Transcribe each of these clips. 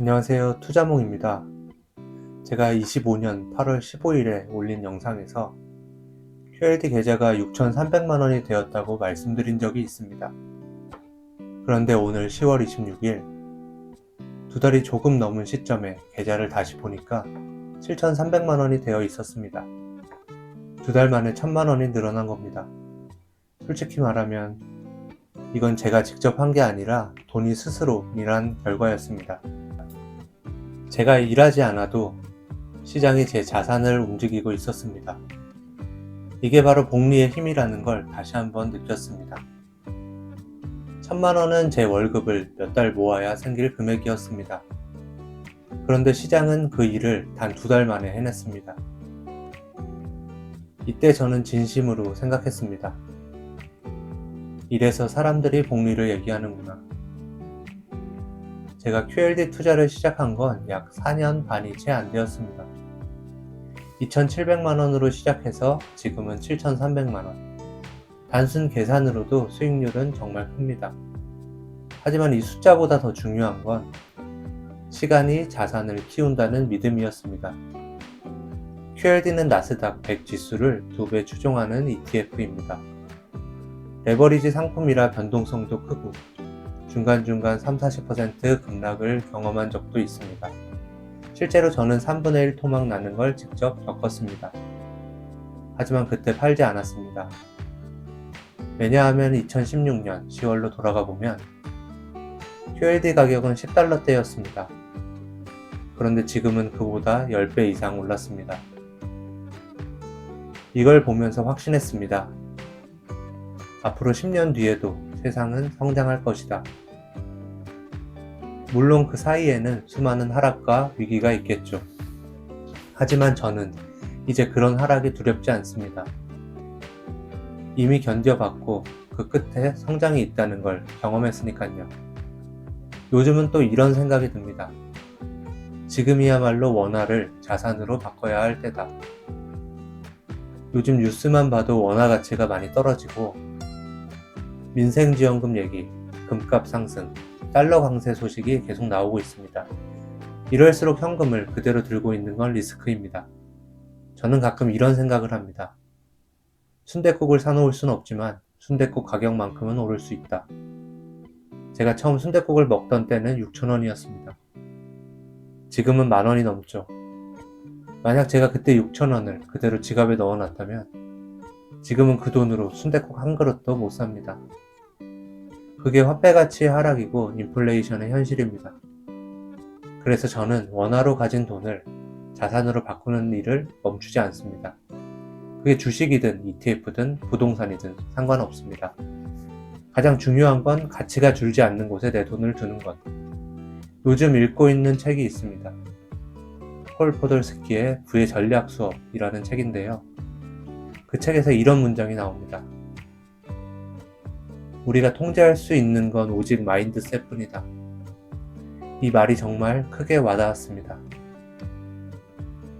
안녕하세요. 투자몽입니다. 제가 25년 8월 15일에 올린 영상에서 QLD 계좌가 6,300만 원이 되었다고 말씀드린 적이 있습니다. 그런데 오늘 10월 26일, 두 달이 조금 넘은 시점에 계좌를 다시 보니까 7,300만 원이 되어 있었습니다. 두 달 만에 1,000만 원이 늘어난 겁니다. 솔직히 말하면 이건 제가 직접 한 게 아니라 돈이 스스로 일한 결과였습니다. 제가 일하지 않아도 시장이 제 자산을 움직이고 있었습니다. 이게 바로 복리의 힘이라는 걸 다시 한번 느꼈습니다. 1,000만 원은 제 월급을 몇 달 모아야 생길 금액이었습니다. 그런데 시장은 그 일을 단 2달 만에 해냈습니다. 이때 저는 진심으로 생각했습니다. 이래서 사람들이 복리를 얘기하는구나. 제가 QLD 투자를 시작한 건 약 4년 반이 채 안 되었습니다. 2,700만 원으로 시작해서 지금은 7,300만 원. 단순 계산으로도 수익률은 정말 큽니다. 하지만 이 숫자보다 더 중요한 건 시간이 자산을 키운다는 믿음이었습니다. QLD는 나스닥 100 지수를 2배 추종하는 ETF입니다. 레버리지 상품이라 변동성도 크고 중간중간 30-40% 급락을 경험한 적도 있습니다. 실제로 저는 3분의 1 토막 나는 걸 직접 겪었습니다. 하지만 그때 팔지 않았습니다. 왜냐하면 2016년 10월로 돌아가 보면 QLD 가격은 $10대였습니다. 그런데 지금은 그보다 10배 이상 올랐습니다. 이걸 보면서 확신했습니다. 앞으로 10년 뒤에도 세상은 성장할 것이다. 물론 그 사이에는 수많은 하락과 위기가 있겠죠. 하지만 저는 이제 그런 하락이 두렵지 않습니다. 이미 견뎌봤고 그 끝에 성장이 있다는 걸 경험했으니까요. 요즘은 또 이런 생각이 듭니다. 지금이야말로 원화를 자산으로 바꿔야 할 때다. 요즘 뉴스만 봐도 원화 가치가 많이 떨어지고 민생지원금 얘기, 금값 상승, 달러 강세 소식이 계속 나오고 있습니다. 이럴수록 현금을 그대로 들고 있는 건 리스크입니다. 저는 가끔 이런 생각을 합니다. 순댓국을 사놓을 순 없지만 순댓국 가격만큼은 오를 수 있다. 제가 처음 순댓국을 먹던 때는 6,000원이었습니다. 지금은 10,000원이 넘죠. 만약 제가 그때 6,000원을 그대로 지갑에 넣어놨다면 지금은 그 돈으로 순댓국 한 그릇도 못 삽니다. 그게 화폐 가치의 하락이고 인플레이션의 현실입니다. 그래서 저는 원화로 가진 돈을 자산으로 바꾸는 일을 멈추지 않습니다. 그게 주식이든 ETF든 부동산이든 상관없습니다. 가장 중요한 건 가치가 줄지 않는 곳에 내 돈을 두는 것. 요즘 읽고 있는 책이 있습니다. 폴 포돌스키의 부의 전략 수업이라는 책인데요. 그 책에서 이런 문장이 나옵니다. 우리가 통제할 수 있는 건 오직 마인드셋뿐이다. 이 말이 정말 크게 와닿았습니다.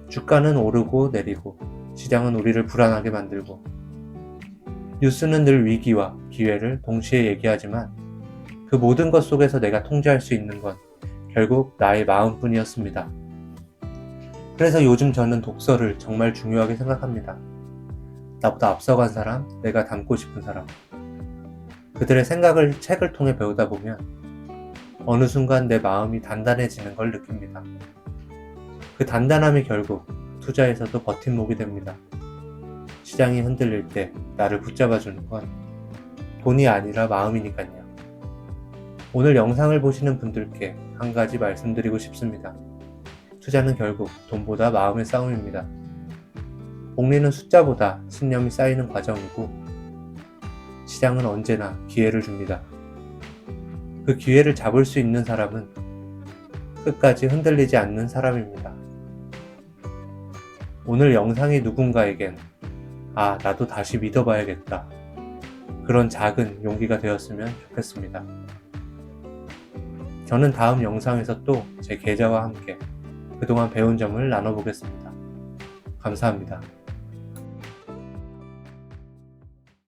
주가는 오르고 내리고 시장은 우리를 불안하게 만들고 뉴스는 늘 위기와 기회를 동시에 얘기하지만 그 모든 것 속에서 내가 통제할 수 있는 건 결국 나의 마음뿐이었습니다. 그래서 요즘 저는 독서를 정말 중요하게 생각합니다. 나보다 앞서간 사람, 내가 닮고 싶은 사람, 그들의 생각을 책을 통해 배우다 보면 어느 순간 내 마음이 단단해지는 걸 느낍니다. 그 단단함이 결국 투자에서도 버팀목이 됩니다. 시장이 흔들릴 때 나를 붙잡아주는 건 돈이 아니라 마음이니까요. 오늘 영상을 보시는 분들께 한 가지 말씀드리고 싶습니다. 투자는 결국 돈보다 마음의 싸움입니다. 복리는 숫자보다 신념이 쌓이는 과정이고 시장은 언제나 기회를 줍니다. 그 기회를 잡을 수 있는 사람은 끝까지 흔들리지 않는 사람입니다. 오늘 영상이 누군가에겐 나도 다시 믿어봐야겠다. 그런 작은 용기가 되었으면 좋겠습니다. 저는 다음 영상에서 또 제 계좌와 함께 그동안 배운 점을 나눠보겠습니다. 감사합니다.